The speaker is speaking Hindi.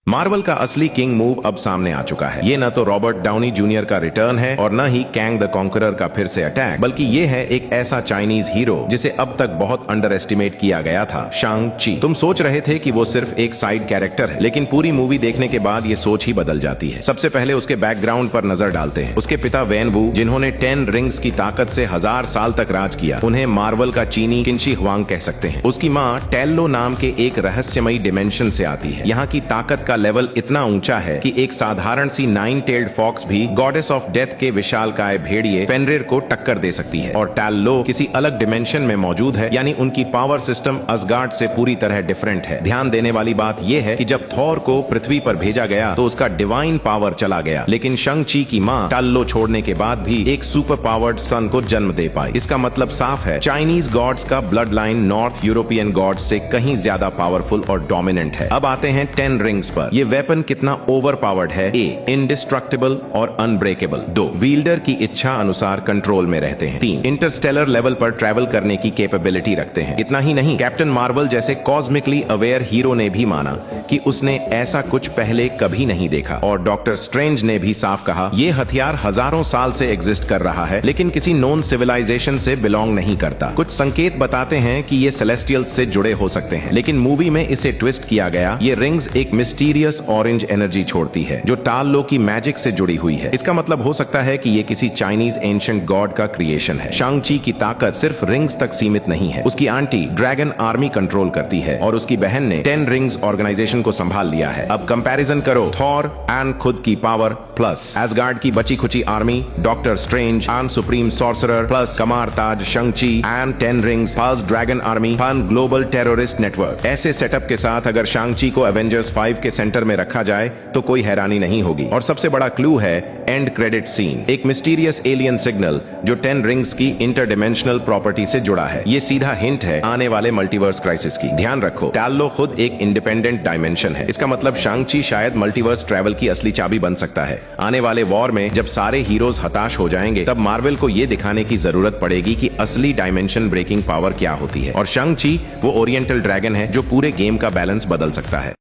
मार्वल का असली किंग मूव अब सामने आ चुका है। ये न तो रॉबर्ट डाउनी जूनियर का रिटर्न है और न ही कैंग द कॉन्करर का फिर से अटैक, बल्कि ये है एक ऐसा चाइनीज हीरो जिसे अब तक बहुत अंडर एस्टिमेट किया गया था, शांग ची। तुम सोच रहे थे कि वो सिर्फ एक साइड कैरेक्टर है, लेकिन पूरी मूवी देखने के बाद ये सोच ही बदल जाती है। सबसे पहले उसके बैकग्राउंड पर नजर डालते हैं। उसके पिता वैन वू, जिन्होंने 10 रिंग्स की ताकत से 1000 साल तक राज किया, उन्हें मार्वल का चीनी किनशी हुआंग कह सकते हैं। उसकी माँ टेल्लो नाम के एक रहस्यमयी डिमेंशन से आती है। यहाँ की ताकत का लेवल इतना ऊंचा है कि एक साधारण सी 9-tailed फॉक्स भी गॉडेस ऑफ डेथ के विशालकाय भेड़िए फेनरिर को टक्कर दे सकती है। और टेल्लो किसी अलग डिमेंशन में मौजूद है, यानी उनकी पावर सिस्टम असगार्ड से पूरी तरह डिफरेंट है। ध्यान देने वाली बात यह है कि जब थॉर को पृथ्वी पर भेजा गया तो उसका डिवाइन पावर चला गया, लेकिन शंग ची की माँ टेल्लो छोड़ने के बाद भी एक सुपर पावर्ड सन को जन्म दे पाई। इसका मतलब साफ है, चाइनीज गॉड्स का blood line north European gods से कहीं ज्यादा पावरफुल और डोमिनेंट है। अब आते हैं 10 रिंग्स पर। ये वेपन कितना ओवर पावर्ड है। ए, इंडिस्ट्रक्टिबल और अनब्रेकेबल। 2, विल्डर की इच्छा अनुसार कंट्रोल में रहते हैं। 3, इंटरस्टेलर लेवल पर ट्रैवल करने की कैपेबिलिटी रखते हैं। इतना ही नहीं, कैप्टन मार्वल जैसे कॉस्मिकली अवेयर हीरो ने भी माना कि उसने ऐसा कुछ पहले कभी नहीं देखा। और डॉक्टर स्ट्रेंज ने भी साफ कहा, ये हथियार हजारों साल से एग्जिस्ट कर रहा है, लेकिन किसी नोन सिविलाइजेशन से बिलोंग नहीं करता। कुछ संकेत बताते हैं कि ये सेलेस्टियल्स से जुड़े हो सकते हैं, लेकिन मूवी में इसे ट्विस्ट किया गया। ये रिंग्स एक मिस्टीरियस ऑरेंज एनर्जी छोड़ती है जो टाल की मैजिक से जुड़ी हुई है। इसका मतलब हो सकता है कि ये किसी चाइनीज एंशिएंट गॉड का क्रिएशन है। शांग ची की ताकत सिर्फ रिंग्स तक सीमित नहीं है। उसकी आंटी ड्रैगन आर्मी कंट्रोल करती है और उसकी बहन ने 10 रिंग्स ऑर्गेनाइजेशन को संभाल लिया है। अब कंपैरिजन करो, थॉर एंड खुद की पावर प्लस एसगार्ड की बची खुची army, Doctor Strange and supreme sorcerer plus Kamar Taj Shang Chi and 10 rings plus dragon army fun global terrorist network. ऐसे सेटअप के साथ अगर शांग ची को एवेंजर्स 5 के सेंटर में रखा जाए तो कोई हैरानी नहीं होगी। और सबसे बड़ा क्लू है एंड क्रेडिट सीन, एक मिस्टीरियस एलियन सिग्नल जो 10 रिंग्स की इंटरडिमेंशनल प्रॉपर्टी से जुड़ा है। ये सीधा हिंट है आने वाले मल्टीवर्स क्राइसिस की। ध्यान रखो, टेल्लो खुद एक इंडिपेंडेंट डायमेंशन है। इसका मतलब शांग ची शायद मल्टीवर्स ट्रैवल की असली चाबी बन सकता है। आने वाले वॉर में जब सारे हीरोज हताश हो जाएंगे, तब मार्वल को यह दिखाने की जरूरत पड़ेगी कि असली डायमेंशन ब्रेकिंग पावर क्या होती है। और शांग ची वो ओरिएंटल ड्रैगन है जो पूरे गेम का बैलेंस बदल सकता है।